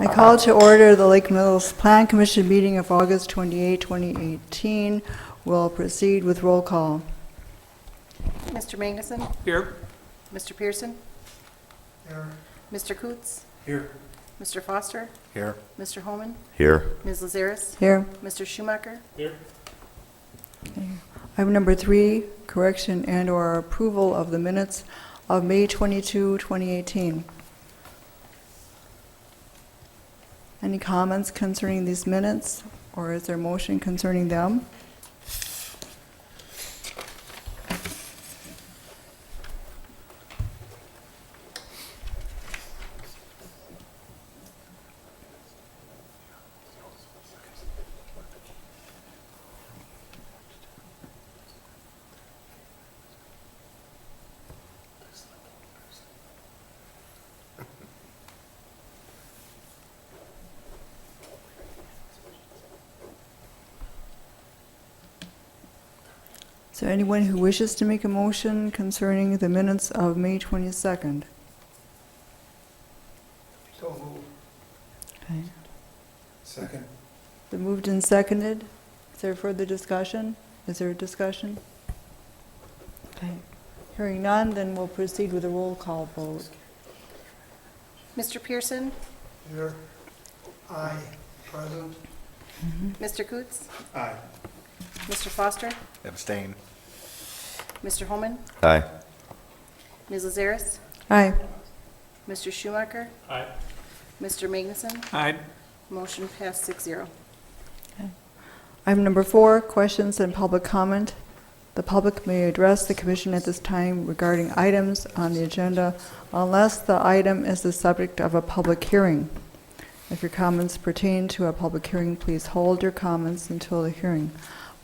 I call to order the Lake Mills Plan Commission meeting of August 28, 2018. We'll proceed with roll call. Mr. Magnuson? Here. Mr. Pearson? Here. Mr. Coots? Here. Mr. Foster? Here. Mr. Holman? Here. Ms. Lazaris? Here. Mr. Schumacher? Here. Item number 3, correction and/or approval of the minutes of May 22, 2018. Any comments concerning these minutes, or is there a motion concerning them? Is there anyone who wishes to make a motion concerning the minutes of May 22nd? So moved. Okay. Second. Been moved and seconded. Is there further discussion? Is there a discussion? Okay. Hearing none, then we'll proceed with a roll call vote. Mr. Pearson? Here. Aye. Present. Mr. Coots? Aye. Mr. Foster? Abstain. Mr. Holman? Aye. Ms. Lazaris? Aye. Mr. Schumacher? Aye. Mr. Magnuson? Aye. Motion passed 6-0. Item number 4, questions and public comment. The public may address the commission at this time regarding items on the agenda unless the item is the subject of a public hearing. If your comments pertain to a public hearing, please hold your comments until the hearing.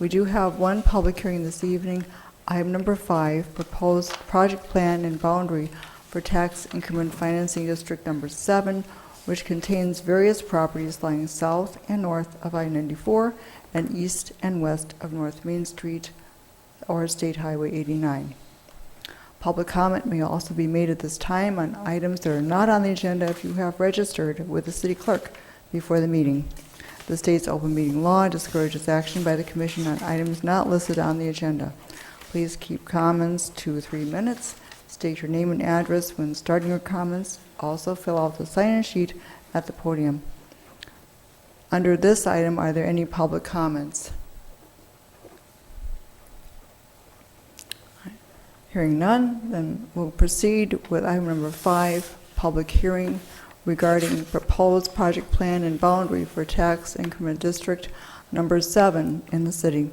We do have one public hearing this evening. Item number 5, proposed project plan and boundary for tax increment financing district number 7, which contains various properties lying south and north of I-94 and east and west of North Main Street or State Highway 89. Public comment may also be made at this time on items that are not on the agenda if you have registered with the city clerk before the meeting. The state's open meeting law discourages action by the commission on items not listed on the agenda. Please keep comments to 3 minutes. State your name and address when starting your comments. Also fill out the sign-in sheet at the podium. Under this item, are there any public comments? Hearing none, then we'll proceed with item number 5, public hearing regarding proposed project plan and boundary for tax increment district number 7 in the city.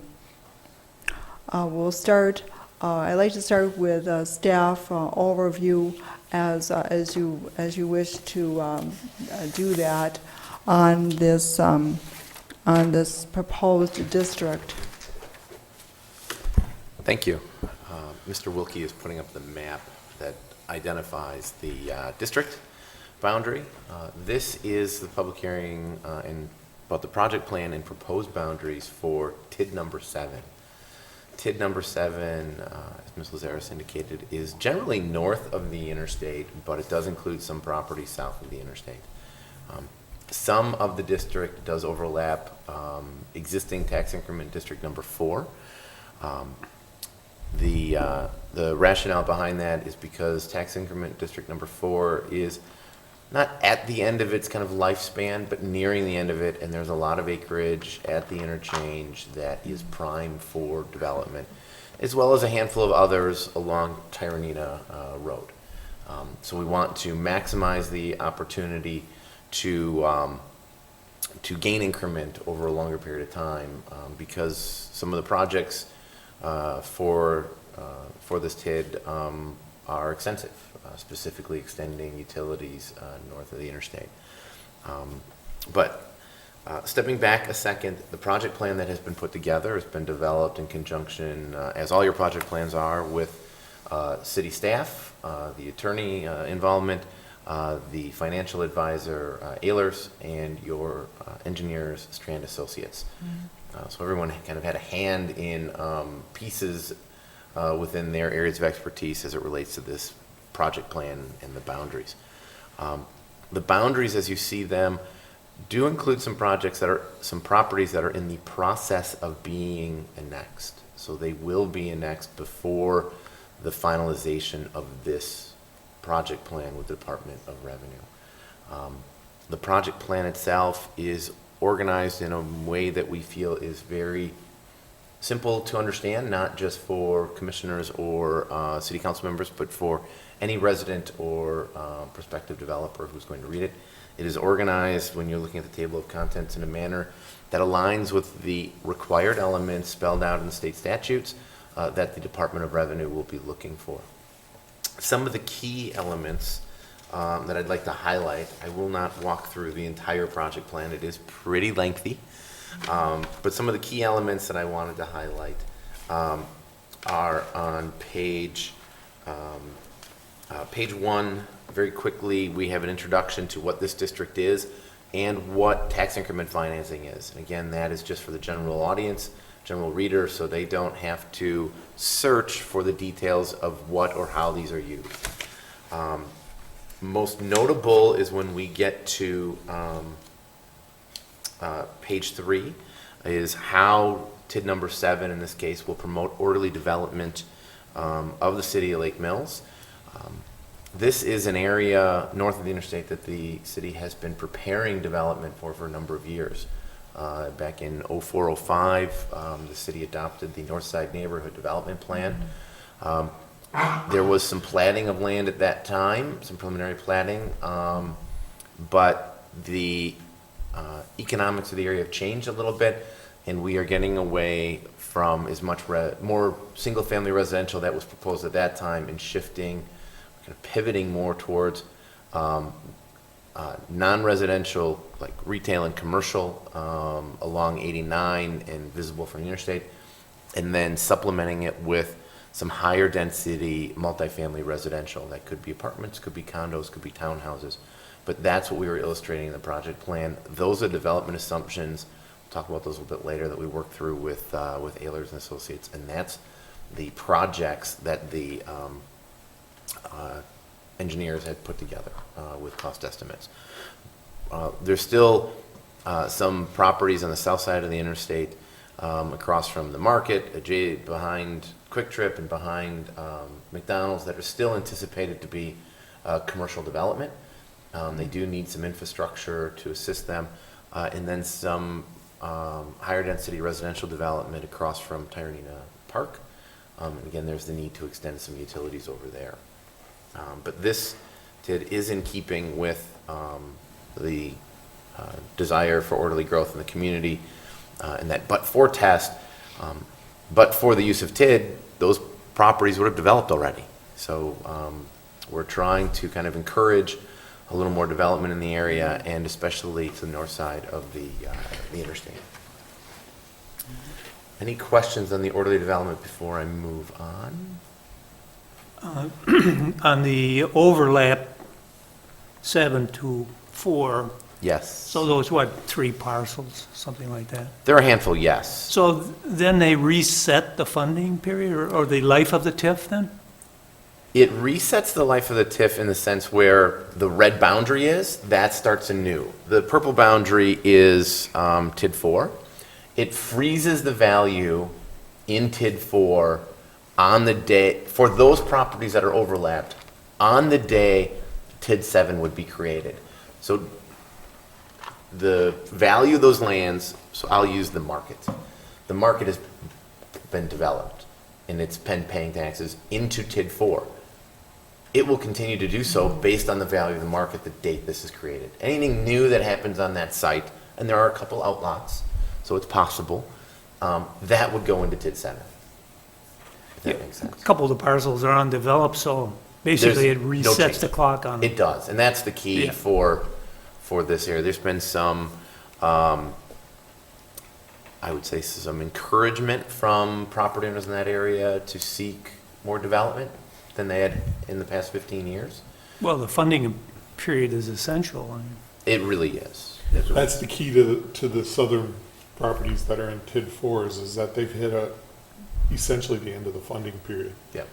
We'll start. I'd like to start with staff overview as you wish to do that on this proposed district. Thank you. Mr. Wilkie is putting up the map that identifies the district boundary. This is the public hearing about the project plan and proposed boundaries for TID number 7. TID number 7, as Ms. Lazaris indicated, is generally north of the interstate, but it does include some property south of the interstate. Some of the district does overlap existing tax increment district number 4. The rationale behind that is because tax increment district number 4 is not at the end of its kind of lifespan, but nearing the end of it, and there's a lot of acreage at the interchange that is prime for development, as well as a handful of others along Tyranina Road. So we want to maximize the opportunity to gain increment over a longer period of time because some of the projects for this TID are extensive, specifically extending utilities north of the interstate. But stepping back a second, the project plan that has been put together has been developed in conjunction, as all your project plans are, with city staff, the attorney involvement, the financial advisor, Ehlers, and your engineers, Strand Associates. So everyone kind of had a hand in pieces within their areas of expertise as it relates to this project plan and the boundaries. The boundaries, as you see them, do include some properties that are in the process of being annexed. So they will be annexed before the finalization of this project plan with the Department of Revenue. The project plan itself is organized in a way that we feel is very simple to understand, not just for commissioners or city council members, but for any resident or prospective developer who's going to read it. It is organized, when you're looking at the table of contents, in a manner that aligns with the required elements spelled out in the state statutes that the Department of Revenue will be looking for. Some of the key elements that I'd like to highlight, I will not walk through the entire project plan, it is pretty lengthy, but some of the key elements that I wanted to highlight are on page 1. Very quickly, we have an introduction to what this district is and what tax increment financing is. And again, that is just for the general audience, general reader, so they don't have to search for the details of what or how these are used. Most notable is when we get to page 3, is how TID number 7 in this case will promote orderly development of the city of Lake Mills. This is an area north of the interstate that the city has been preparing development for a number of years. Back in 04-05, the city adopted the North Side Neighborhood Development Plan. There was some platting of land at that time, some preliminary platting, but the economics of the area have changed a little bit, and we are getting away from as much more single-family residential that was proposed at that time and shifting, kind of pivoting more towards non-residential, like retail and commercial along 89 and visible from the interstate, and then supplementing it with some higher density multifamily residential. That could be apartments, could be condos, could be townhouses. But that's what we were illustrating in the project plan. Those are development assumptions. We'll talk about those a little bit later that we worked through with Ehlers and Associates, and that's the projects that the engineers had put together with cost estimates. There's still some properties on the south side of the interstate across from the market, behind Quick Trip and behind McDonald's, that are still anticipated to be commercial development. They do need some infrastructure to assist them, and then some higher density residential development across from Tyranina Park. And again, there's the need to extend some utilities over there. But this TID is in keeping with the desire for orderly growth in the community, and that but-for test, but for the use of TID, those properties would have developed already. So we're trying to kind of encourage a little more development in the area, and especially to the north side of the interstate. Any questions on the orderly development before I move on? On the overlap 7 to 4, Yes. so those, what, 3 parcels, something like that? There are a handful, yes. So then they reset the funding period or the life of the TIF then? It resets the life of the TIF in the sense where the red boundary is, that starts anew. The purple boundary is TID 4. It freezes the value in TID 4 on the day, for those properties that are overlapped, on the day TID 7 would be created. So the value of those lands, so I'll use the market. The market has been developed and it's been paying taxes into TID 4. It will continue to do so based on the value of the market the date this is created. Anything new that happens on that site, and there are a couple outlots, so it's possible, that would go into TID 7. If that makes sense. A couple of the parcels are undeveloped, so basically it There's no resets change. the clock on them. It does, and that's the key Yeah. for this area. There's been some, I would say, some encouragement from property owners in that area to seek more development than they had in the past 15 years. Well, the funding period is essential. I mean, It really is. That's the key to the southern properties that are in TID 4s, is that they've hit essentially the end of the funding period. Yeah.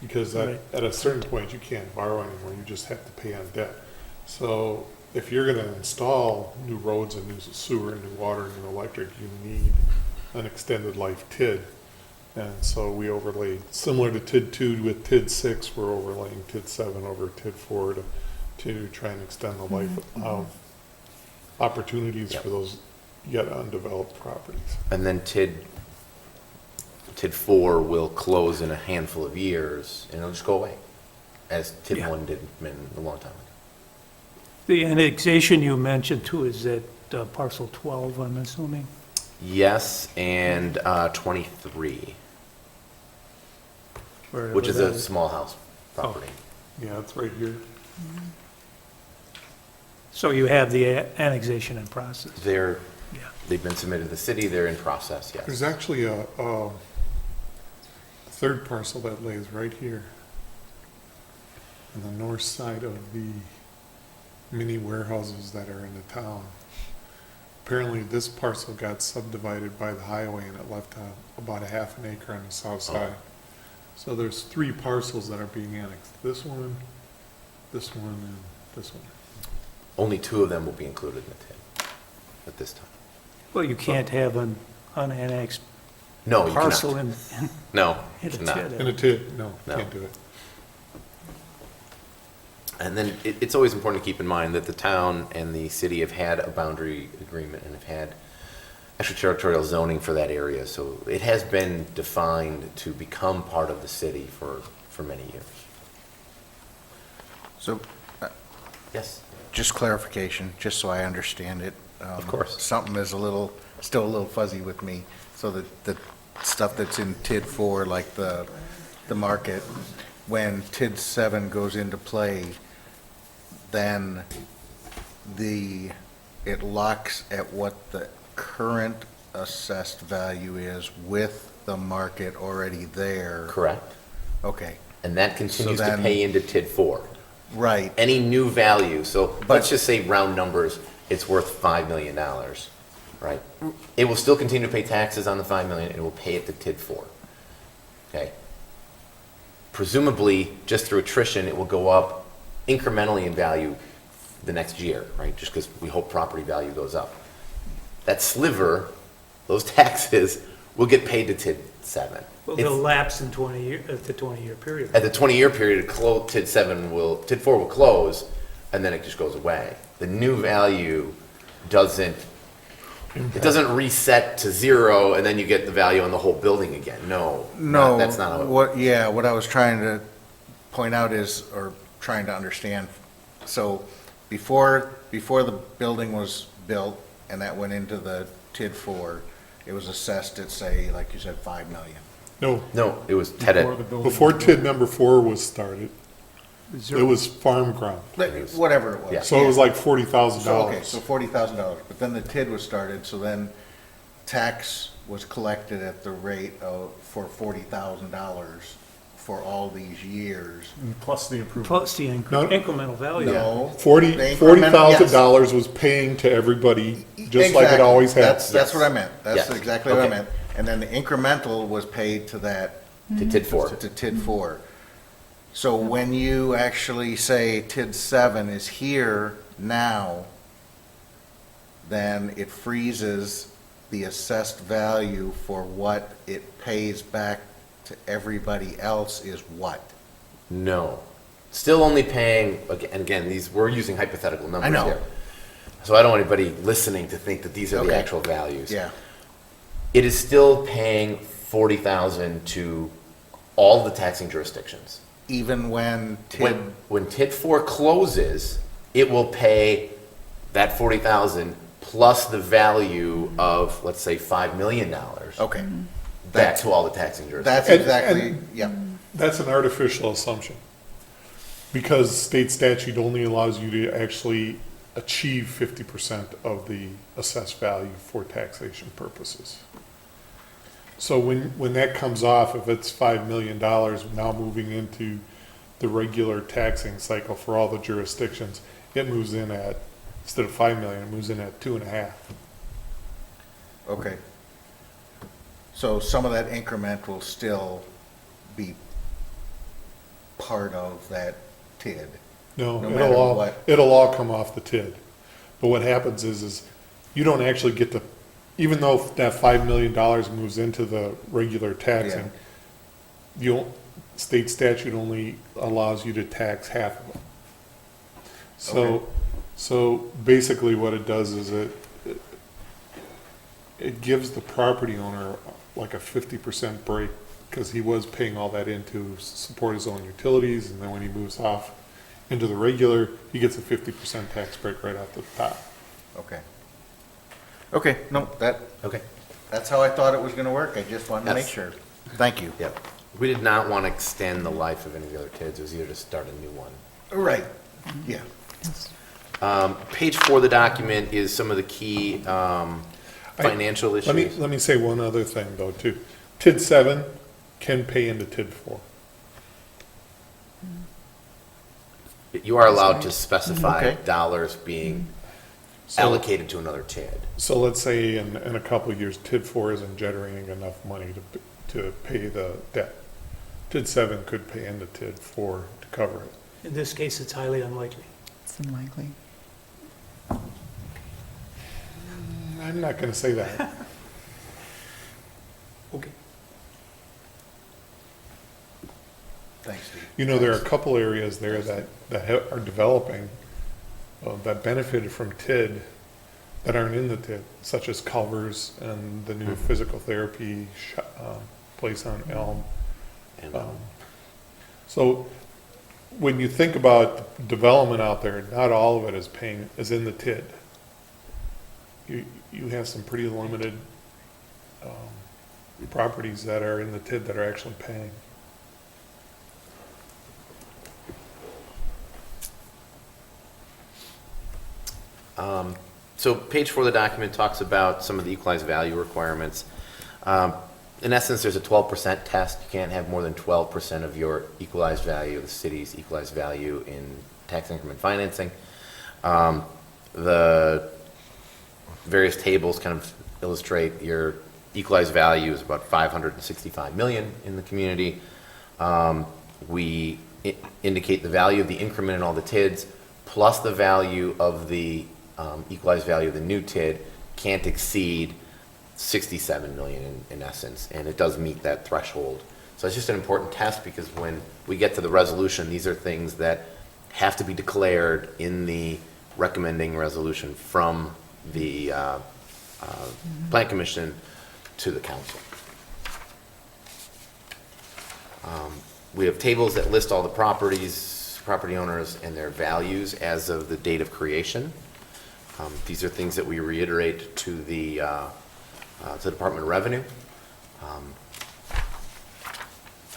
Because Right. at a certain point, you can't borrow anymore, you just have to pay on debt. So if you're gonna install new roads and new sewer and new water and new electric, you need an extended life TID. And so we overlaid, similar to TID 2 with TID 6, we're overlaying TID 7 over TID 4 to try and extend the life of opportunities for those yet undeveloped properties. And then TID 4 will close in a handful of years, and it'll just go away, as TID Yeah. 1 did a long time ago. The annexation you mentioned too, is that parcel 12, I'm assuming? Yes, and 23, Wherever which is that a small house property. Yeah, it's right here. So you have the annexation in process? Yeah. They've been submitted to the city, they're in process, yes. There's actually a third parcel that lays right here on the north side of the mini warehouses that are in the town. Apparently, this parcel got subdivided by the highway and it left about a half an acre on the south side. So there's 3 parcels that are being annexed. This one, and this one. Only 2 of them will be included in the TID at this time. Well, you can't have an unannexed No, you parcel cannot. in No, in a cannot. TID. And a TID, no, No. can't do it. And then it's always important to keep in mind that the town and the city have had a boundary agreement and have had extraterritorial zoning for that area. So it has been defined to become part of the city for many years. So, Yes. just clarification, just so I understand it. Of course. Something is still a little fuzzy with me. So the stuff that's in TID 4, like the market, when TID 7 goes into play, then it locks at what the current assessed value is with the market already there. Correct. Okay, And that continues to then- pay into TID 4. right. Any new value, so But- let's just say round numbers, it's worth $5 million, right? It will still continue to pay taxes on the $5 million, and it will pay it to TID 4. Okay? Presumably, just through attrition, it will go up incrementally in value the next year, right? Just because we hope property value goes up. That sliver, those taxes, will get paid to TID 7. Well, It's- they'll lapse in 20 year, at the 20-year period. At the 20-year period, TID 4 will close, and then it just goes away. The new value doesn't reset to 0, and then you get the value on the whole building again. No. No, That's not how it what I was trying to point out is, or trying to understand, so before the building was built and that went into the TID 4, it was assessed at, say, like you said, 5 million. No, it was TED. Before TID number 4 was started, Is it there- was farm ground. Whatever it was. Yeah. So it was like $40,000. So, okay, so $40,000, but then the TID was started, so then tax was collected at the rate for $40,000 for all these years. Plus the improvement. Plus the No. incremental value. No. $40,000 $40,000 was paying to everybody, just like it Exactly. always has. That's what I meant, that's Yes. exactly what I Okay. meant. And then the incremental was paid to that, To TID 4. to TID 4. So when you actually say TID 7 is here now, then it freezes the assessed value for what it pays back to everybody else is what? No. Still only paying, and again, we're using hypothetical numbers I know. here. So I don't want anybody listening to think that these are the Okay. actual values. Yeah, It is still paying $40,000 to all the taxing jurisdictions. even when TID, When TID 4 closes, it will pay that $40,000 plus the value of, let's say, $5 million okay. back to all the taxing That's jurisdictions. exactly, yeah, That's an artificial assumption. Because state statute only allows you to actually achieve 50% of the assessed value for taxation purposes. So when that comes off, if it's $5 million, now moving into the regular taxing cycle for all the jurisdictions, it moves in at, instead of 5 million, it moves in at 2.5. okay. So some of that increment will still be part of that TID. No, No matter what. it'll all come off the TID. But what happens is you don't actually get to, even though that $5 million moves into the regular taxing, state statute only allows you to tax half of it. Okay. So basically what it does is it gives the property owner like a 50% break, because he was paying all that in to support his own utilities, and then when he moves off into the regular, he gets a 50% tax break right off the top. Okay. Okay, no, Okay. that's how I thought it was gonna work. I just wanted to make Yes. sure. Thank you. Yep. We did not want to extend the life of any of the other TIDs. It was either to start a new one. Right, yeah. Page 4 of the document is some of the key financial issues. Let me say one other thing though too. TID 7 can pay into TID 4. You are allowed to specify Okay. dollars being So- allocated to another TID. So let's say in a couple of years, TID 4 isn't generating enough money to pay the debt. TID 7 could pay into TID 4 to cover it. In this case, it's highly unlikely. It's unlikely. I'm not gonna say that. Okay. Thanks, Steve. You know, there are a couple areas there that are developing, that benefited from TID that aren't in the TID, such as Culver's and the new physical therapy place on Elm. And So when you think about development out there, not all of it is in the TID. You have some pretty limited properties that are in the TID that are actually paying. So page 4 of the document talks about some of the equalized value requirements. In essence, there's a 12% test. You can't have more than 12% of your equalized value, the city's equalized value in tax increment financing. The various tables kind of illustrate your equalized value is about 565 million in the community. We indicate the value of the increment in all the TIDs plus the value of the equalized value of the new TID can't exceed 67 million in essence, and it does meet that threshold. So it's just an important test, because when we get to the resolution, these are things that have to be declared in the recommending resolution from the Plan Commission to the council. We have tables that list all the properties, property owners, and their values as of the date of creation. These are things that we reiterate to the Department of Revenue.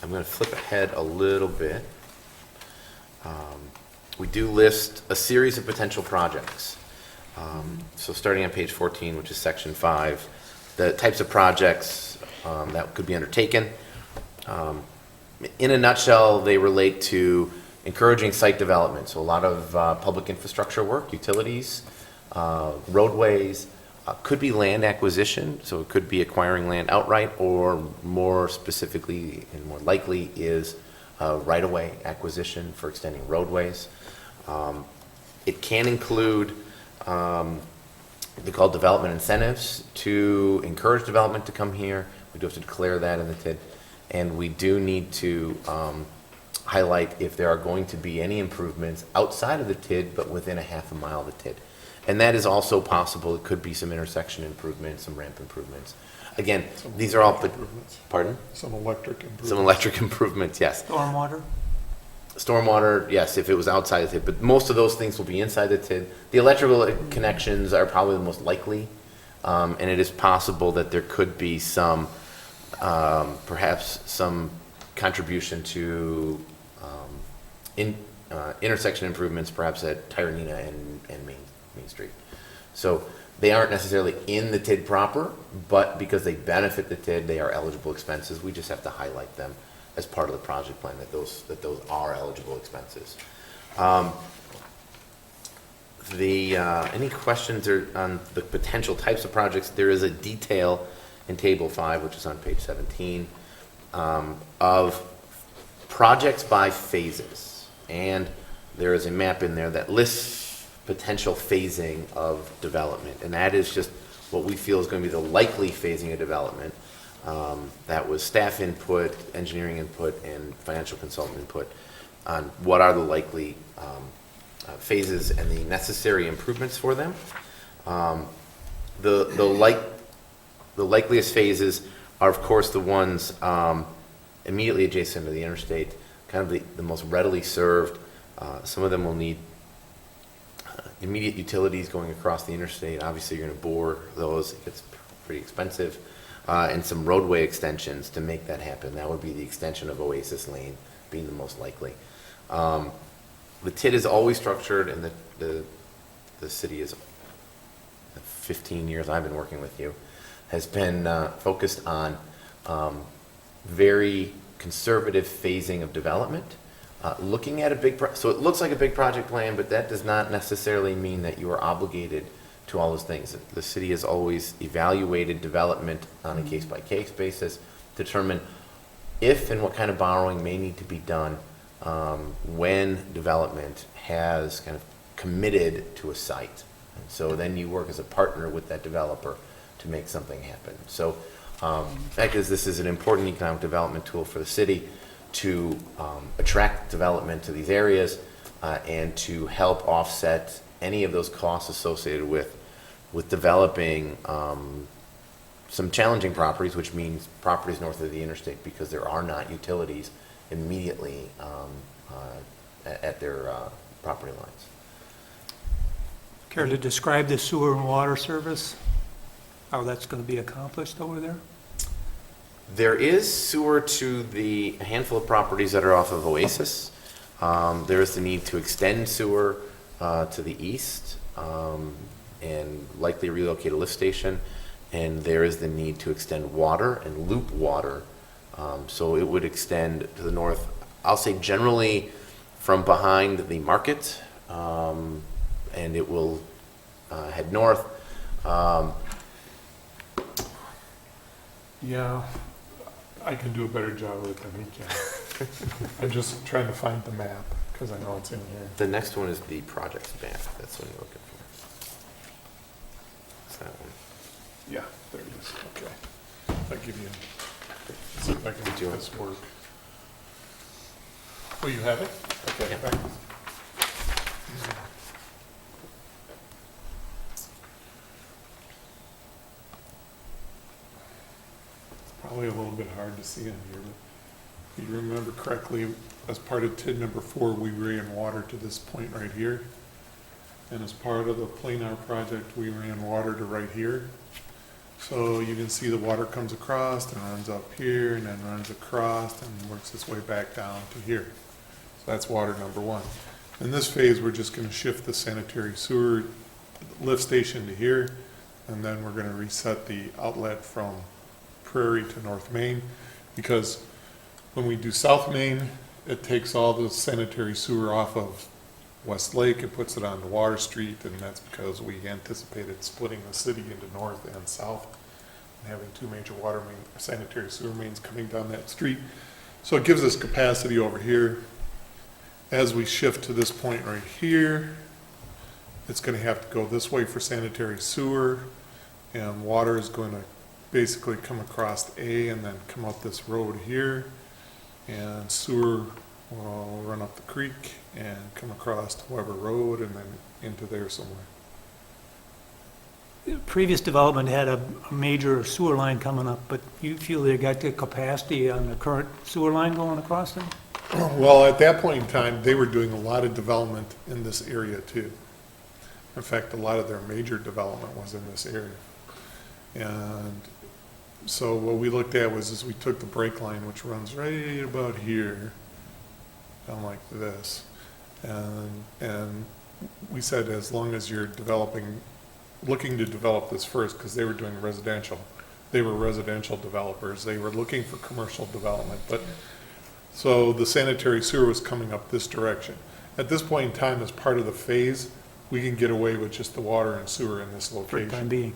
I'm going to flip ahead a little bit. We do list a series of potential projects. So starting on page 14, which is section 5, the types of projects that could be undertaken. In a nutshell, they relate to encouraging site development. So a lot of public infrastructure work, utilities, roadways, could be land acquisition, so it could be acquiring land outright, or more specifically and more likely is right-of-way acquisition for extending roadways. It can include they call development incentives to encourage development to come here. We do have to declare that in the TID, and we do need to highlight if there are going to be any improvements outside of the TID but within a half a mile of the TID. And that is also possible. It could be some intersection improvements, some ramp improvements. Again, these are all, pardon? Some electric improvements. Some electric improvements, yes. Stormwater? Stormwater, yes, if it was outside the TID, but most of those things will be inside the TID. The electrical connections are probably the most likely, and it is possible that there could be some, perhaps some contribution to intersection improvements, perhaps at Tyranina and Main Street. So they aren't necessarily in the TID proper, but because they benefit the TID, they are eligible expenses. We just have to highlight them as part of the project plan, that those are eligible expenses. Any questions on the potential types of projects? There is a detail in table 5, which is on page 17, of projects by phases. And there is a map in there that lists potential phasing of development, and that is just what we feel is going to be the likely phasing of development. That was staff input, engineering input, and financial consultant input on what are the likely phases and the necessary improvements for them. The likeliest phases are, of course, the ones immediately adjacent to the interstate, kind of the most readily served. Some of them will need immediate utilities going across the interstate. Obviously, you're going to bore those. It gets pretty expensive. And some roadway extensions to make that happen. That would be the extension of Oasis Lane being the most likely. The TID is always structured, and the city is, 15 years I've been working with you, has been focused on very conservative phasing of development. Looking at a big, so it looks like a big project plan, but that does not necessarily mean that you are obligated to all those things. The city has always evaluated development on a case-by-case basis, determine if and what kind of borrowing may need to be done when development has kind of committed to a site. And so then you work as a partner with that developer to make something happen. So the fact is, this is an important economic development tool for the city to attract development to these areas and to help offset any of those costs associated with developing some challenging properties, which means properties north of the interstate, because there are not utilities immediately at their property lines. Care to describe the sewer and water service? How that's going to be accomplished over there? There is sewer to the handful of properties that are off of Oasis. There is the need to extend sewer to the east and likely relocate a lift station. And there is the need to extend water and loop water. So it would extend to the north, I'll say generally from behind the market, and it will head north. Yeah, I can do a better job of it than he can. I'm just trying to find the map, because I know it's in here. The next one is the projects map. That's what you're looking for. It's that one. Yeah, there it is, okay. I'll give you, see if I can do this work. Oh, you have it? Okay. Yeah. Back. Probably a little bit hard to see on here, but if you remember correctly, as part of TID number 4, we ran water to this point right here. And as part of the planar project, we ran water to right here. So you can see the water comes across and runs up here and then runs across and works its way back down to here. So that's water number 1. In this phase, we're just going to shift the sanitary sewer lift station to here, and then we're going to reset the outlet from Prairie to North Main, because when we do South Main, it takes all the sanitary sewer off of West Lake and puts it onto Water Street, and that's because we anticipated splitting the city into north and south and having 2 major water main, sanitary sewer mains coming down that street. So it gives us capacity over here. As we shift to this point right here, it's going to have to go this way for sanitary sewer, and water is going to basically come across A and then come up this road here, and sewer will run up the creek and come across to Weber Road and then into there somewhere. Previous development had a major sewer line coming up, but you feel they got the capacity on the current sewer line going across there? Well, at that point in time, they were doing a lot of development in this area too. In fact, a lot of their major development was in this area. And so what we looked at was we took the brake line, which runs right about here, down like this. And we said, as long as you're looking to develop this first, because they were doing residential. They were residential developers. They were looking for commercial development. But so the sanitary sewer was coming up this direction. At this point in time, as part of the phase, we can get away with just the water and sewer in this For the location. time being.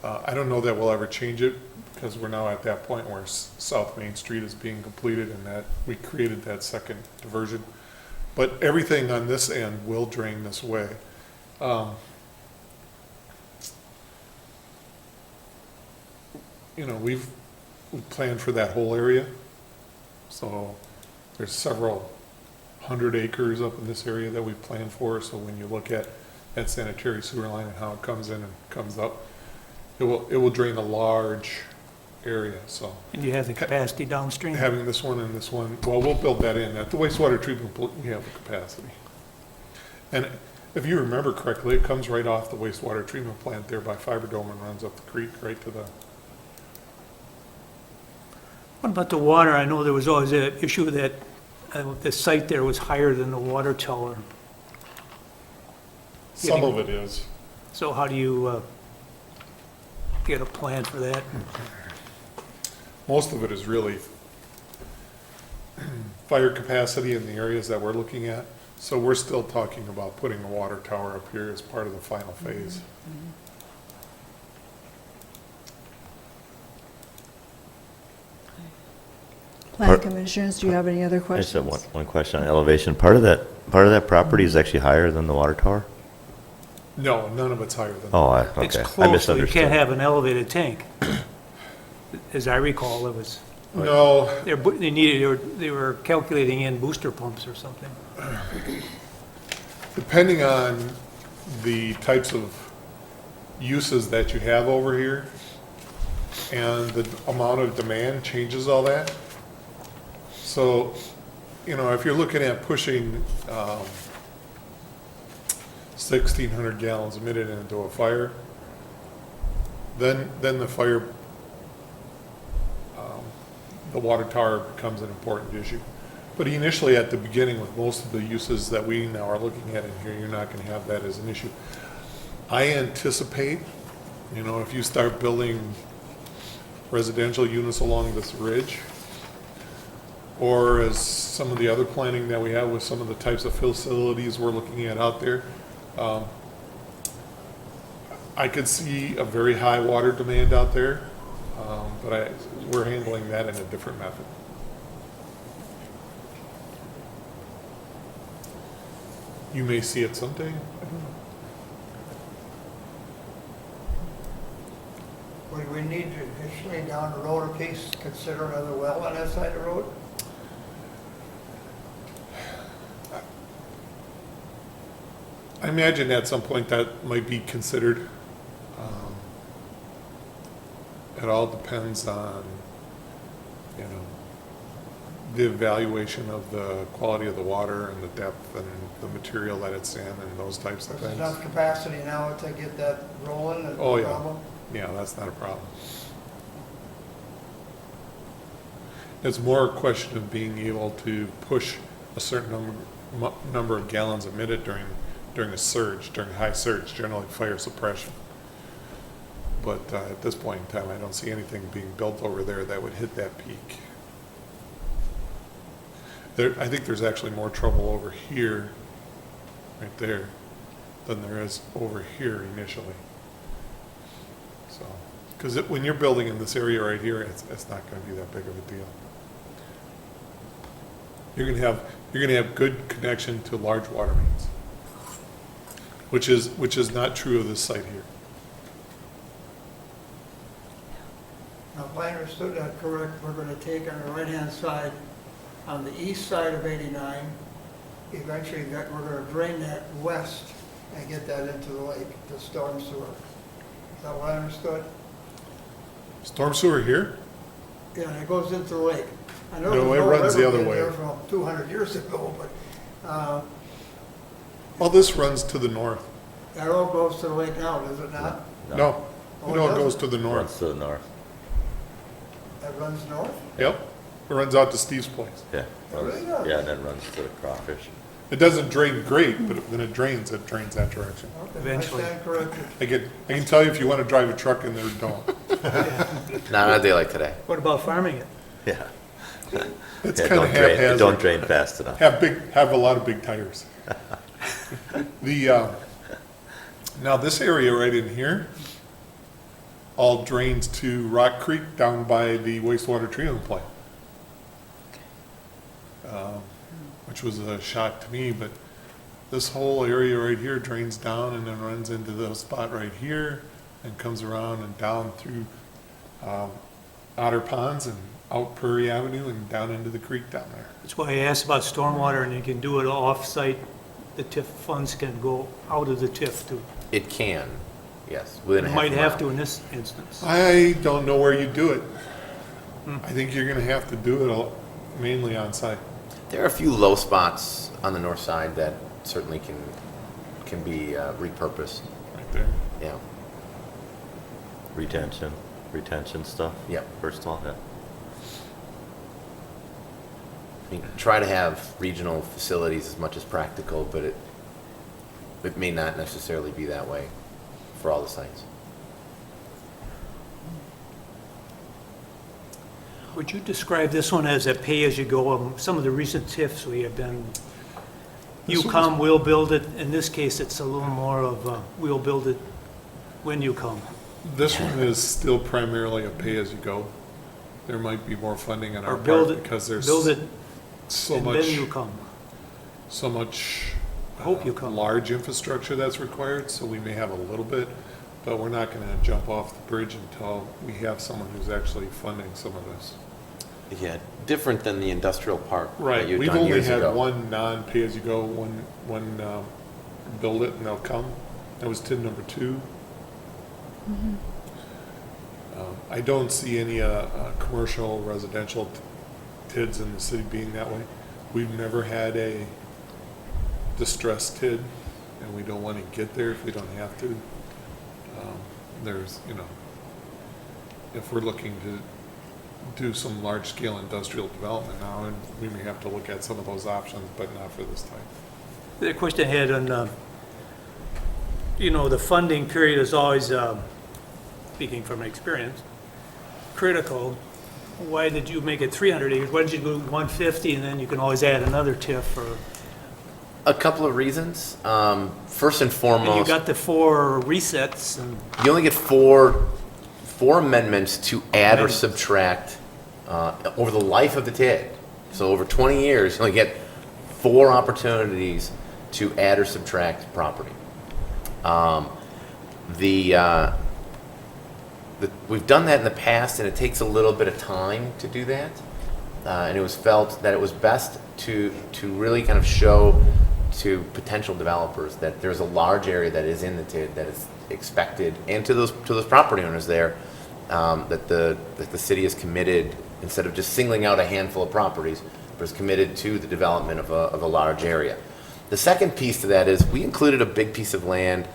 I don't know that we'll ever change it, because we're now at that point where South Main Street is being completed and that we created that second diversion. But everything on this end will drain this way. You know, we've planned for that whole area. So there's several hundred acres up in this area that we planned for. So when you look at that sanitary sewer line and how it comes in and comes up, it will drain a large area, so. And you have the capacity downstream. Having this one and this one, well, we'll build that in. At the wastewater treatment plant, we have the capacity. And if you remember correctly, it comes right off the wastewater treatment plant there by Fiberdome and runs up the creek right to the, What about the water? I know there was always an issue that the site there was higher than the water tower. some of it is. So how do you get a plan for that? Most of it is really fire capacity in the areas that we're looking at. So we're still talking about putting a water tower up here as part of the final phase. Planning commissioners, do you have any other I just questions? have one question on elevation. Part of that property is actually higher than the water tower? No, none of it's higher than that. Oh, It's okay. I close, so you misunderstood. can't have an elevated tank. As I recall, it was, No, they were calculating in booster pumps or something. depending on the types of uses that you have over here and the amount of demand changes all that. So, you know, if you're looking at pushing 1,600 gallons a minute into a fire, then the fire, the water tower becomes an important issue. But initially, at the beginning, with most of the uses that we now are looking at in here, you're not going to have that as an issue. I anticipate, you know, if you start building residential units along this ridge, or as some of the other planning that we have with some of the types of facilities we're looking at out there, I could see a very high water demand out there, but we're handling that in a different method. You may see it someday. I don't know. Would we need to additionally down the road a piece, consider another well on that side of the road? I imagine at some point that might be considered. It all depends on, you know, the evaluation of the quality of the water and the depth and the material that it's in and those types of There's things. enough capacity now to get that rolling, is Oh, no yeah. problem? Yeah, that's not a problem. It's more a question of being able to push a certain number of gallons a minute during a surge, during a high surge, generally fire suppression. But at this point in time, I don't see anything being built over there that would hit that peak. I think there's actually more trouble over here, right there, than there is over here initially. So, because when you're building in this area right here, it's not going to be that big of a deal. You're going to have good connection to large water mains, which is not true of this site here. Now, if I understood that correct, we're gonna take on the right-hand side, on the east side of 89, eventually we're gonna drain that west and get that into the lake, the storm sewer. Is that what I understood? Storm sewer here? Yeah, and it goes into the lake. I know No, there's it runs the river other in way. there from 200 years ago, but All this runs to the north. that all goes to the lake now, does it not? No, Oh, it no, it doesn't? goes to the Runs north. to the north. That runs north? Yep, it runs out to Steve's place. Yeah. Oh, really? Yeah. Yeah, and then runs to the crawfish. It doesn't drain great, but when it drains that direction. Okay, Eventually. I stand corrected. I can tell you if you want to drive a truck in there, don't. Not on a day like today. What about farming it? Yeah. It's Yeah, kind of don't drain, it haphazard. don't drain fast enough. Have a lot of big tires. Now this area right in here all drains to Rock Creek down by the wastewater treatment plant. which was a shock to me, but this whole area right here drains down and then runs into the spot right here and comes around and down through Otter Ponds and out Prairie Avenue and down into the creek down there. That's why I asked about stormwater, and you can do it off-site. The TIF funds can go out of the TIF to, It can, yes, within a you half a might have mile. to in this instance. I don't know where you do it. I think you're gonna have to do it mainly on site. There are a few low spots on the north side that certainly can be repurposed. Right there. Yeah, Retention stuff. yeah. First of all, yeah. I mean, try to have regional facilities as much as practical, but it may not necessarily be that way for all the sites. Would you describe this one as a pay-as-you-go? Some of the recent TIFs we have been, you This one's- come, we'll build it. In this case, it's a little more of, we'll build it when you come. This one is still primarily a pay-as-you-go. There might be more funding on Or our build part it, because there's build it, so and much, then you come. so much Hope you come. large infrastructure that's required, so we may have a little bit, but we're not gonna jump off the bridge until we have someone who's actually funding some of this. Yeah, different than the industrial park that Right, you'd we've done only years had ago. one non-pay-as-you-go, one build it and they'll come. That was TID number 2. I don't see any commercial, residential TIDs in the city being that way. We've never had a distressed TID, and we don't want to get there if we don't have to. There's, if we're looking to do some large-scale industrial development now, and we may have to look at some of those options, but not for this time. The question I had on, the funding period is always, speaking from experience, critical. Why did you make it 300 acres? Why did you do 150, and then you can always add another TIF? Or A couple of reasons. First and and you foremost, got the 4 resets, and you only get four amendments to add or Amendments. subtract over the life of the TID. So over 20 years, you only get 4 opportunities to add or subtract property. We've done that in the past, and it takes a little bit of time to do that. And it was felt that it was best to really kind of show to potential developers that there's a large area that is in the TID that is expected, and to those property owners there, that the city is committed, instead of just singling out a handful of properties, but is committed to the development of a large area. The second piece to that is we included a big piece of land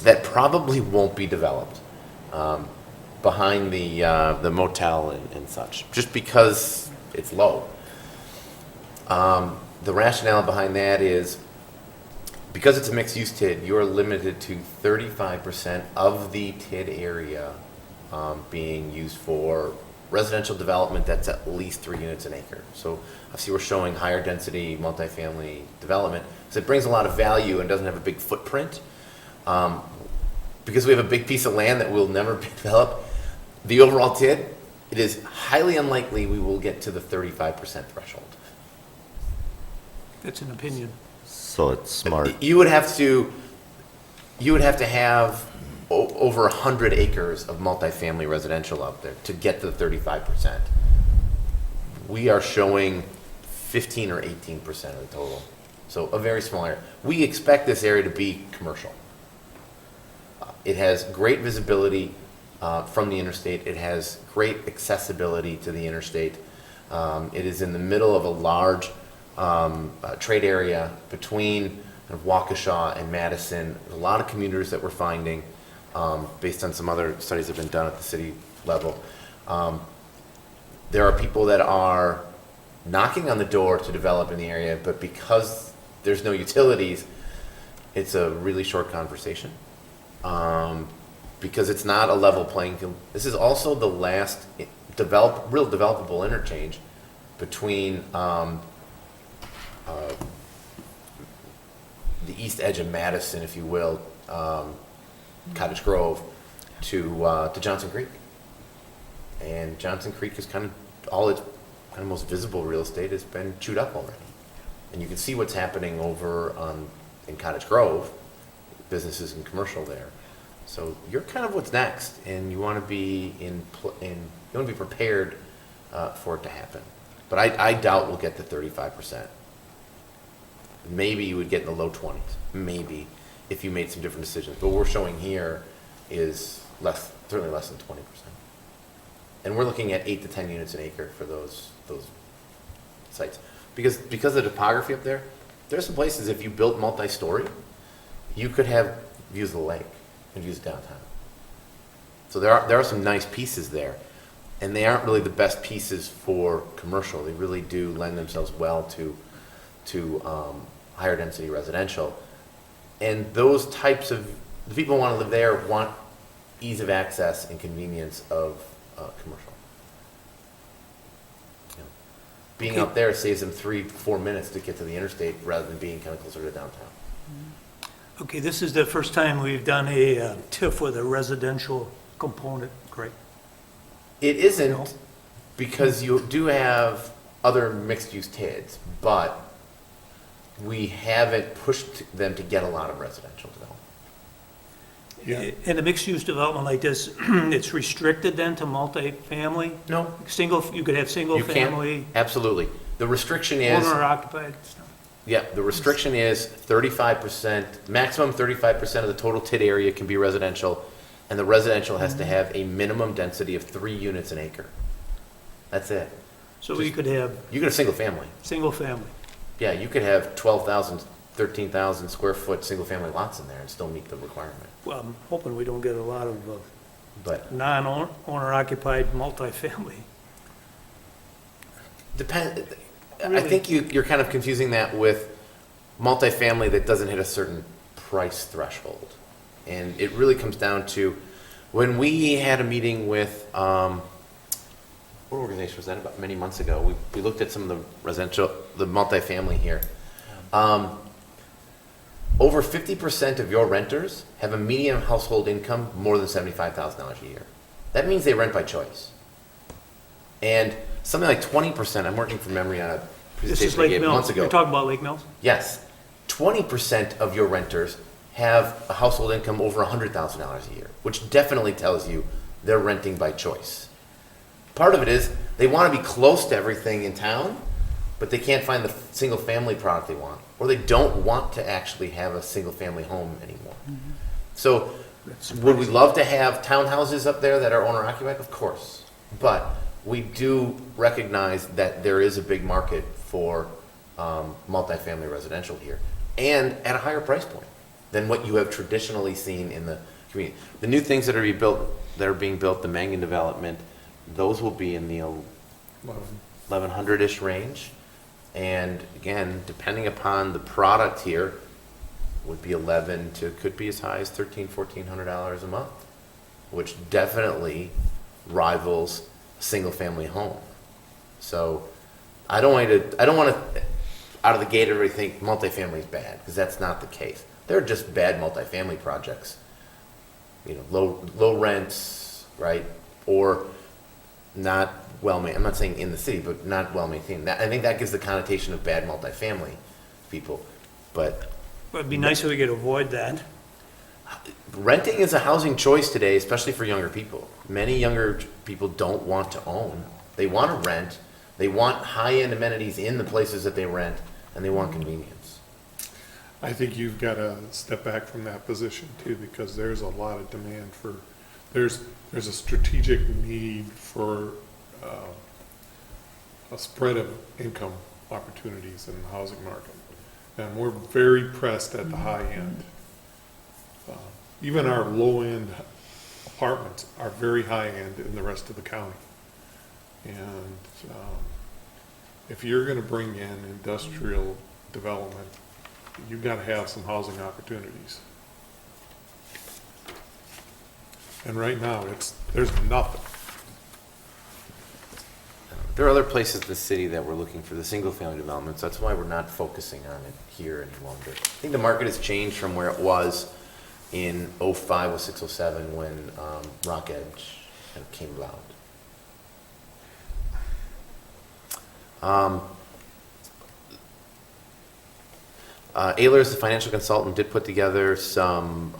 that probably won't be developed behind the motel and such, just because it's low. The rationale behind that is because it's a mixed-use TID, you are limited to 35% of the TID area being used for residential development that's at least 3 units an acre. So obviously we're showing higher density multifamily development, so it brings a lot of value and doesn't have a big footprint. Because we have a big piece of land that will never be developed, the overall TID, it is highly unlikely we will get to the 35% threshold. that's an opinion. So it's smart. You would have to have over 100 acres of multifamily residential out there to get to the 35%. We are showing 15 or 18% of the total. So a very small area. We expect this area to be commercial. It has great visibility from the interstate. It has great accessibility to the interstate. It is in the middle of a large trade area between kind of Waukesha and Madison. There's a lot of commuters that we're finding based on some other studies that have been done at the city level. There are people that are knocking on the door to develop in the area, but because there's no utilities, it's a really short conversation. Because it's not a level playing field. This is also the last real developable interchange between the east edge of Madison, if you will, Cottage Grove, to Johnson Creek. And Johnson Creek is kind of all its kind of most visible real estate has been chewed up already. And you can see what's happening over in Cottage Grove, businesses and commercial there. So you're kind of what's next, and you want to be you want to be prepared for it to happen. But I doubt we'll get to 35%. Maybe you would get in the low 20s, maybe, if you made some different decisions. But what we're showing here is certainly less than 20%. And we're looking at 8 to 10 units an acre for those sites. Because of the topography up there, there's some places, if you built multi-story, you could have views of the lake and views of downtown. So there are some nice pieces there. And they aren't really the best pieces for commercial. They really do lend themselves well to higher density residential. And those types of, the people who want to live there want ease of access and convenience of commercial. You know, being up there saves them 3-4 minutes to get to the interstate rather than being kind of closer to downtown. Okay, this is the first time we've done a TIF with a residential component, correct? It isn't, because you do have other mixed-use TIDs, but we haven't pushed them to get a lot of residential development. Yeah. In a mixed-use development like this, it's restricted then to multifamily? No, You could have single you family, can't. Absolutely. The restriction is, owner occupied stuff? yeah, the restriction is 35%, maximum 35% of the total TID area can be residential, and the residential has to have a minimum density of 3 units an acre. That's it. So we could have You could have single family. single family. Yeah, you could have 12,000, 13,000 square foot single family lots in there and still meet the requirement. Well, I'm hoping we don't get a lot of But non-owner occupied multifamily. I Really? think you're kind of confusing that with multifamily that doesn't hit a certain price threshold. And it really comes down to, when we had a meeting with, what organization was that, about many months ago? We looked at some of the residential, the multifamily here. Over 50% of your renters have a median household income more than $75,000 a year. That means they rent by choice. And something like 20%, I'm working from memory on a This is presentation I Lake gave months Mills. ago. You're talking about Lake Mills? Yes, 20% of your renters have a household income over $100,000 a year, which definitely tells you they're renting by choice. Part of it is they want to be close to everything in town, but they can't find the single family product they want, or they don't want to actually have a single family home anymore. So would we love to have townhouses up there that are owner occupied? Of course. But we do recognize that there is a big market for multifamily residential here, and at a higher price point than what you have traditionally seen in the community. The new things that are being built, the Mangan development, those will be in the 1100-ish range. And again, depending upon the product here, would be 11 to, could be as high as $1,400 a month, which definitely rivals a single family home. So I don't want to out of the gate everybody think multifamily is bad, because that's not the case. They're just bad multifamily projects. You know, low rents, right? Or not well maintained. I'm not saying in the city, but not well maintained. I think that gives the connotation of bad multifamily people. But It'd be nice if we could avoid that. renting is a housing choice today, especially for younger people. Many younger people don't want to own. They want to rent. They want high-end amenities in the places that they rent, and they want convenience. I think you've got to step back from that position too, because there's a lot of demand for, there's a strategic need for a spread of income opportunities in the housing market. And we're very pressed at the high end. Even our low-end apartments are very high-end in the rest of the county. And if you're going to bring in industrial development, you've got to have some housing opportunities. And right now, there's nothing. There are other places in the city that we're looking for the single-family developments. That's why we're not focusing on it here any longer. I think the market has changed from where it was in 05, 06, 07 when Rock Edge kind of came about. Ehlers, the financial consultant, did put together some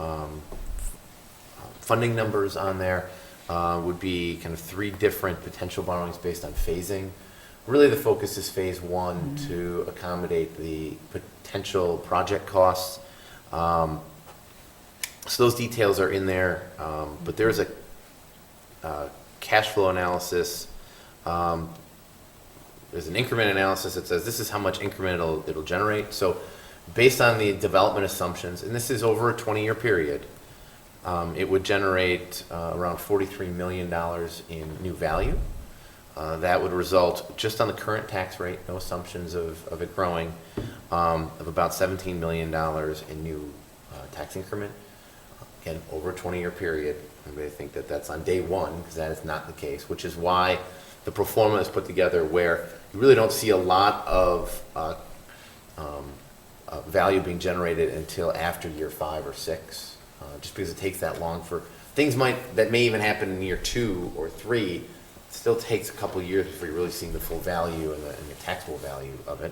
funding numbers on there. Would be kind of 3 different potential borrowings based on phasing. Really, the focus is phase 1 to accommodate the potential project costs. So those details are in there, but there's a cash flow analysis. There's an increment analysis that says this is how much incremental it'll generate. So based on the development assumptions, and this is over a 20-year period, it would generate around $43 million in new value. That would result, just on the current tax rate, no assumptions of it growing, of about $17 million in new tax increment. Again, over a 20-year period. Everybody think that that's on day one, because that is not the case, which is why the pro forma is put together where you really don't see a lot of value being generated until after year 5 or 6, just because it takes that long for things that may even happen in year 2 or 3. It still takes a couple of years before you're really seeing the full value and the taxable value of it.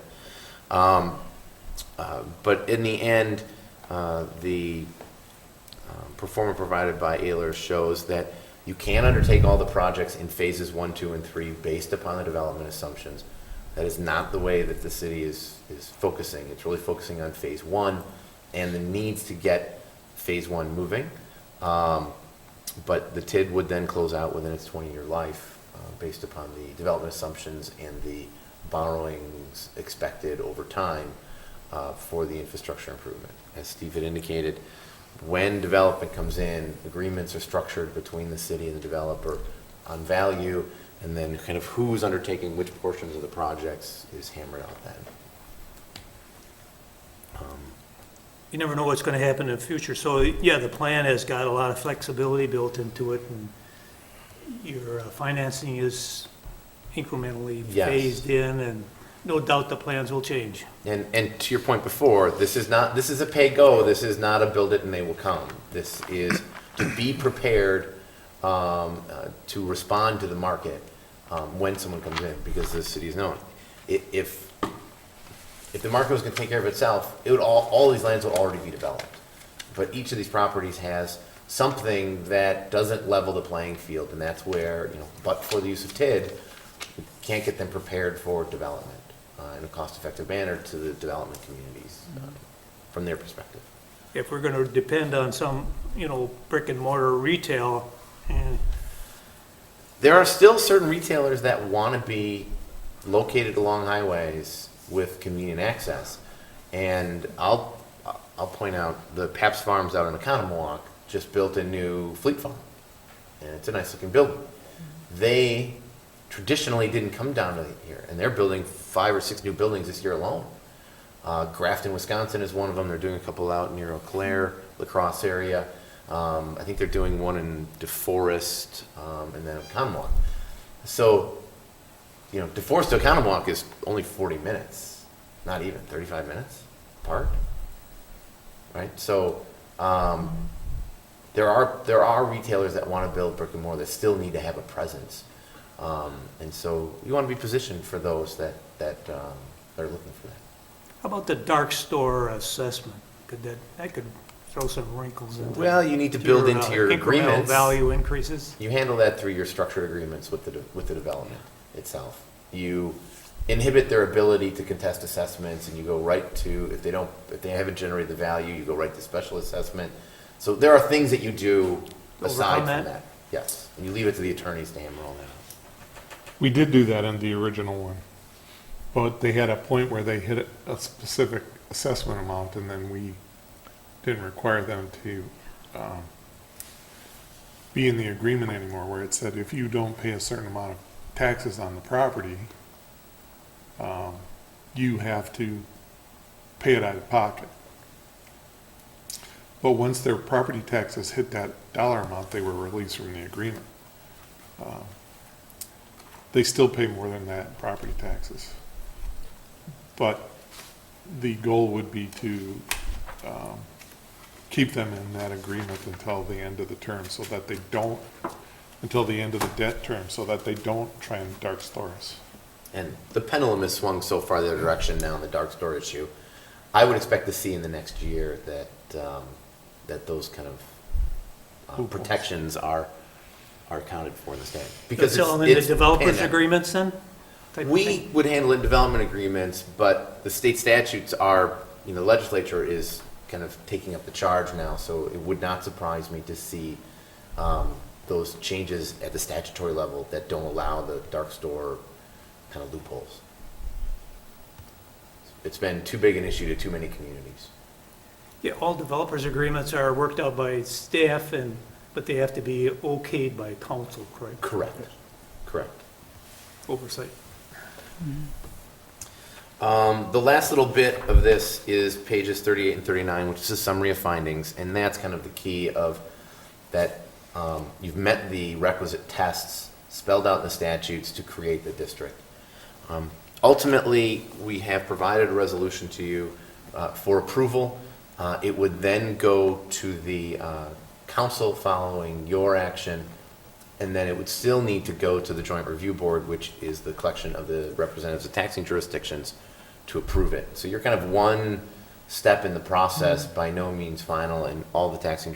But in the end, the pro forma provided by Ehlers shows that you can undertake all the projects in phases 1, 2, and 3 based upon the development assumptions. That is not the way that the city is focusing. It's really focusing on phase 1 and the needs to get phase 1 moving. But the TID would then close out within its 20-year life based upon the development assumptions and the borrowings expected over time for the infrastructure improvement. As Steve had indicated, when development comes in, agreements are structured between the city and the developer on value, and then kind of who's undertaking which portions of the projects is hammered out then. You never know what's going to happen in the future. So, yeah, the plan has got a lot of flexibility built into it, and your financing is incrementally Yes. phased in, and no doubt the plans will change. And to your point before, this is a pay-go. This is not a build it and they will come. This is to be prepared to respond to the market when someone comes in, because the city is known. If the market was going to take care of itself, it would all these lands would already be developed. But each of these properties has something that doesn't level the playing field, and that's where, but for the use of TID, we can't get them prepared for development in a cost-effective manner to the development communities from their perspective. If we're going to depend on some, brick and mortar retail, There are still certain retailers that want to be located along highways with convenient access, and I'll point out the Pabst Farms out on Economwalk just built a new Fleet Farm, and it's a nice looking building. They traditionally didn't come down to here, and they're building 5 or 6 new buildings this year alone. Grafton, Wisconsin is one of them. They're doing a couple out near Eau Claire, La Crosse area. I think they're doing one in DeForest, and then Economwalk. So, DeForest to Economwalk is only 40 minutes, not even 35 minutes apart, right? So, there are retailers that want to build brick and mortar that still need to have a presence, and so you want to be positioned for those that are looking for that. how about the dark store assessment? That could throw some wrinkles into Well, you need to build into your incremental agreements. value increases. You handle that through your structured agreements with the development itself. You inhibit their ability to contest assessments, and you go right to, if they haven't generated the value, you go right to special assessment. So there are things that you do aside Overcome from that? that. Yes, and you leave it to the attorneys to hammer all that out. We did do that in the original one, but they had a point where they hit a specific assessment amount, and then we didn't require them to be in the agreement anymore, where it said if you don't pay a certain amount of taxes on the property, you have to pay it out of pocket. But once their property taxes hit that dollar amount, they were released from the agreement. They still pay more than that in property taxes. But the goal would be to keep them in that agreement until the end of the term, so that they don't, until the end of the debt term, so that they don't try and dark store us. And the pendulum has swung so far the other direction now in the dark store issue I would expect to see in the next year that those kind of Loopholes. protections are accounted for in the statute. Because it's all in the developers pandemic. agreements then? Type of We thing? would handle it in development agreements, but the state statutes are, the legislature is kind of taking up the charge now, so it would not surprise me to see those changes at the statutory level that don't allow the dark store kind of loopholes. It's been too big an issue to too many communities. Yeah, all developers agreements are worked out by staff but they have to be okayed by council, correct? Correct. Oversight. The last little bit of this is pages 38 and 39, which is a summary of findings, and that's kind of the key of that you've met the requisite tests spelled out in the statutes to create the district. Ultimately, we have provided a resolution to you for approval. It would then go to the council following your action, and then it would still need to go to the Joint Review Board, which is the collection of the representatives of taxing jurisdictions, to approve it. So you're kind of one step in the process, by no means final, and all the taxing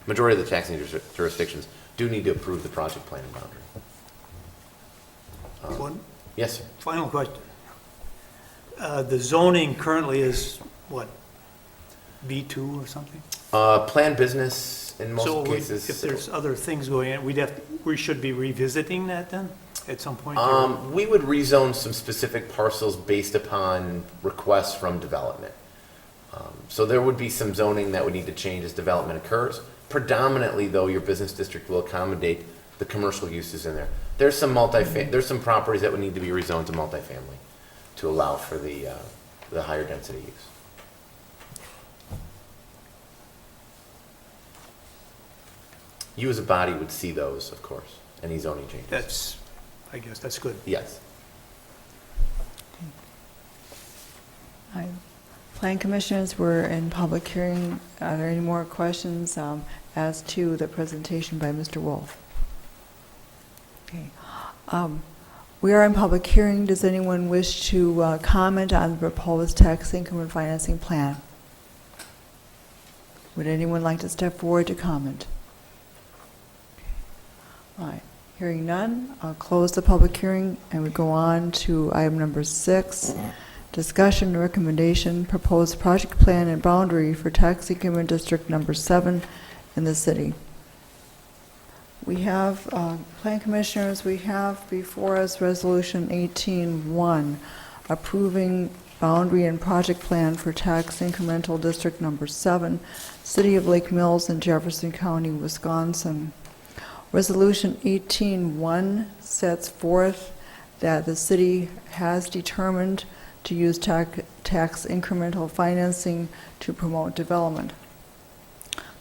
majority of the taxing jurisdictions do need to approve the project plan and boundary. One Yes, sir. final question. The zoning currently is what, B2 or something? Planned business in most So cases. if there's other things going on, we should be revisiting that then at some point? We would rezone some specific parcels based upon requests from development. So there would be some zoning that would need to change as development occurs. Predominantly, though, your business district will accommodate the commercial uses in there. There's some there's some properties that would need to be rezoned to multifamily to allow for the higher density use. You as a body would see those, of course, any zoning changes. I guess that's good. Yes. Hi. Plan commissioners, we're in public hearing. Are there any more questions as to the presentation by Mr. Wolf? Okay. We are in public hearing. Does anyone wish to comment on the proposed tax increment financing plan? Would anyone like to step forward to comment? All right. Hearing none, I'll close the public hearing and we go on to item number 6. Discussion and recommendation, proposed project plan and boundary for tax increment district number 7 in the city. We have, plan commissioners, we have before us resolution 18-1, approving boundary and project plan for tax incremental district number 7, city of Lake Mills in Jefferson County, Wisconsin. Resolution 18-1 sets forth that the city has determined to use tax incremental financing to promote development.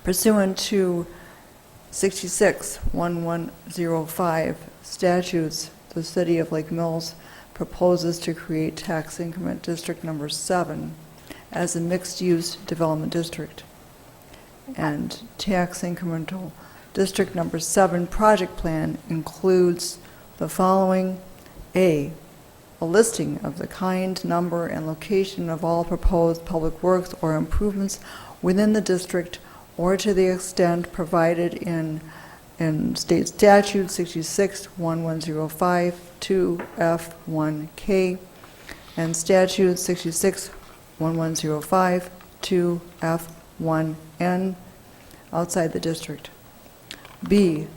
Pursuant to 66-1105 statutes, the city of Lake Mills proposes to create tax increment district number 7 as a mixed-use development district. And tax incremental district number 7 project plan includes the following: A listing of the kind, number, and location of all proposed public works or improvements within the district, or to the extent provided in state statute 66-1105 2F1K and statute 66-1105 2F1N outside the district. B,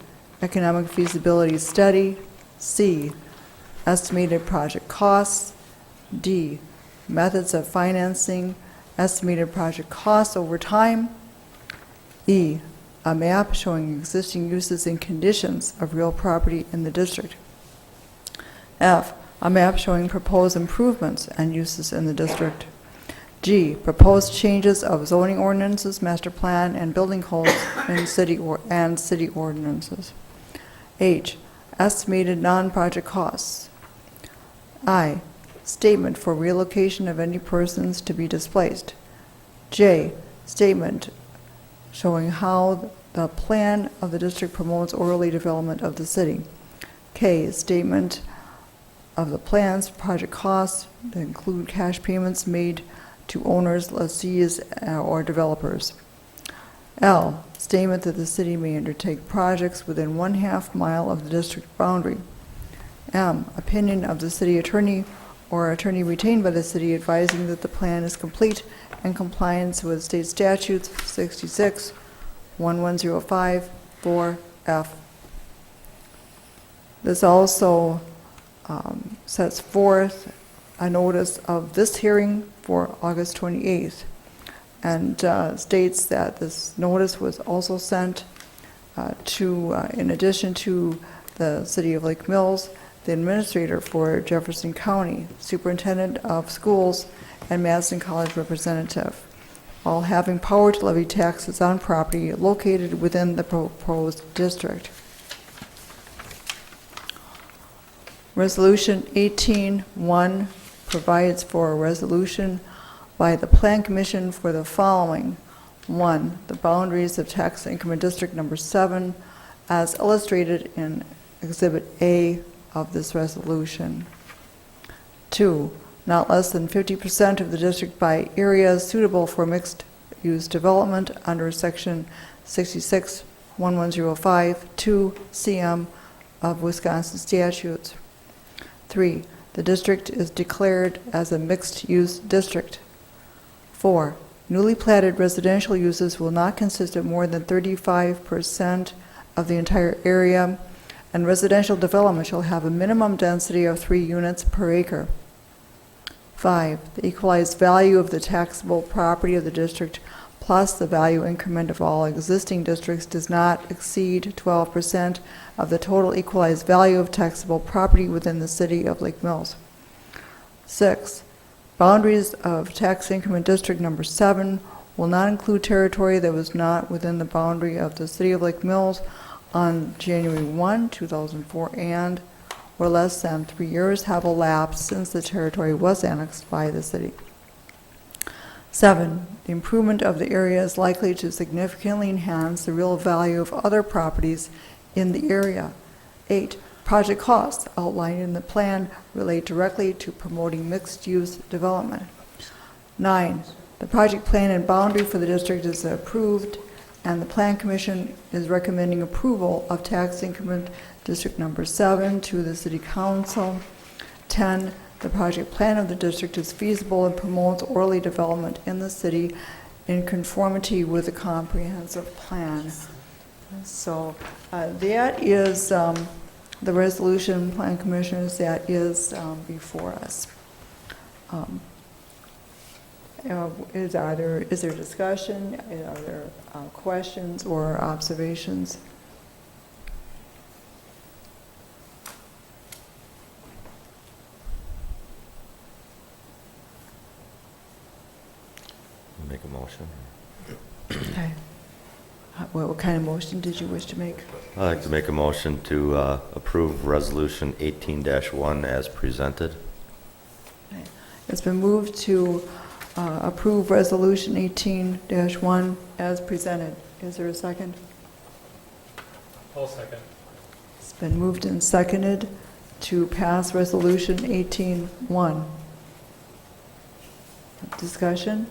economic feasibility study. C, estimated project costs. D, methods of financing, estimated project costs over time. E, a map showing existing uses and conditions of real property in the district. F, a map showing proposed improvements and uses in the district. G, proposed changes of zoning ordinances, master plan, and building codes in city ordinances. H, estimated non-project costs. I, statement for relocation of any persons to be displaced. J, statement showing how the plan of the district promotes orderly development of the city. K, statement of the plans, project costs that include cash payments made to owners, lessees, or developers. L, statement that the city may undertake projects within 1/2 mile of the district boundary. M, opinion of the city attorney or attorney retained by the city advising that the plan is complete and compliance with state statutes 66, 1105, 4F. This also sets forth a notice of this hearing for August 28th and states that this notice was also sent in addition to the city of Lake Mills, the administrator for Jefferson County, superintendent of schools, and Madison College representative, all having power to levy taxes on property located within the proposed district. Resolution 18-1 provides for a resolution by the Plan Commission for the following. 1, the boundaries of Tax Increment District Number 7 as illustrated in Exhibit A of this resolution. 2, not less than 50% of the district by areas suitable for mixed-use development under Section 66, 1105, 2 CM of Wisconsin statutes. 3, the district is declared as a mixed-use district. 4, newly platted residential uses will not consist of more than 35% of the entire area, and residential development shall have a minimum density of 3 units per acre. 5, the equalized value of the taxable property of the district plus the value increment of all existing districts does not exceed 12% of the total equalized value of taxable property within the city of Lake Mills. 6, boundaries of Tax Increment District Number 7 will not include territory that was not within the boundary of the city of Lake Mills on January 1, 2004, and or less than 3 years have elapsed since the territory was annexed by the city. 7, the improvement of the area is likely to significantly enhance the real value of other properties in the area. 8, project costs outlined in the plan relate directly to promoting mixed-use development. 9, the project plan and boundary for the district is approved, and the Plan Commission is recommending approval of Tax Increment District Number 7 to the City Council. 10, the project plan of the district is feasible and promotes orderly development in the city in conformity with the comprehensive plan. So that is the resolution, Plan Commissioners, that is before us. Is there discussion? Are there questions or observations? Make a motion. Okay. What kind of motion did you wish to make? I'd like to make a motion to approve Resolution 18-1 as presented. Okay. It's been moved to approve Resolution 18-1 as presented. Is there a second? I'll second. It's been moved and seconded to pass Resolution 18-1. Discussion?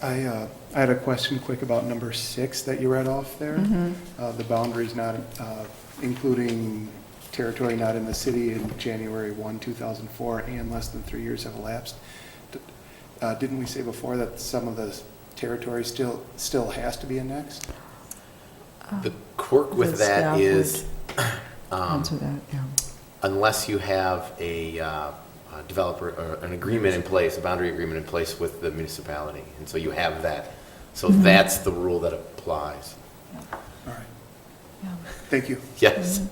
I had a question quick about number 6 that you read off there. The boundaries not including territory not in the city in January 1, 2004, and less than 3 years have elapsed. Didn't we say before that some of the territory still has to be annexed? The quirk with The that staff is, Answer that, yeah. unless you have a developer, or an agreement in place, a boundary agreement in place with the municipality, and so you have that. So that's the rule that applies. All right. Yeah. Thank you. Yes.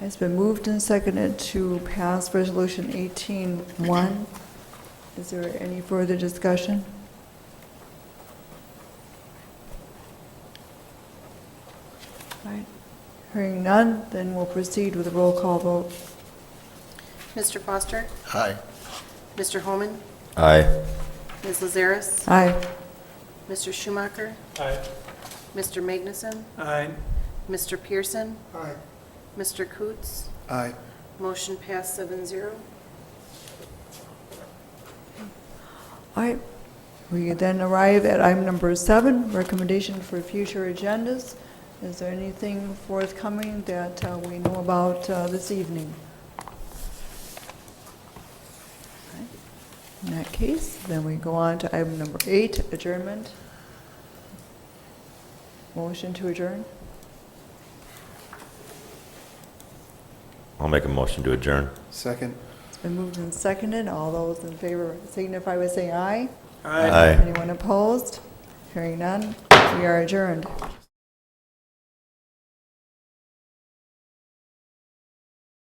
It's been moved and seconded to pass Resolution 18-1. Is there any further discussion? All right. Hearing none, then we'll proceed with a roll call vote. Mr. Foster? Aye. Mr. Holman? Aye. Ms. Lazarus? Aye. Mr. Schumacher? Aye. Mr. Magnuson? Aye. Mr. Pearson? Aye. Mr. Coots? Aye. Motion passed 7-0. All right, we then arrive at item number 7, recommendation for future agendas. Is there anything forthcoming that we know about this evening? Okay. In that case, then we go on to item number 8, adjournment. Motion to adjourn? I'll make a motion to adjourn. Second. It's been moved and seconded. All those in favor signify by saying aye. All right. Aye. Anyone opposed? Hearing none, we are adjourned.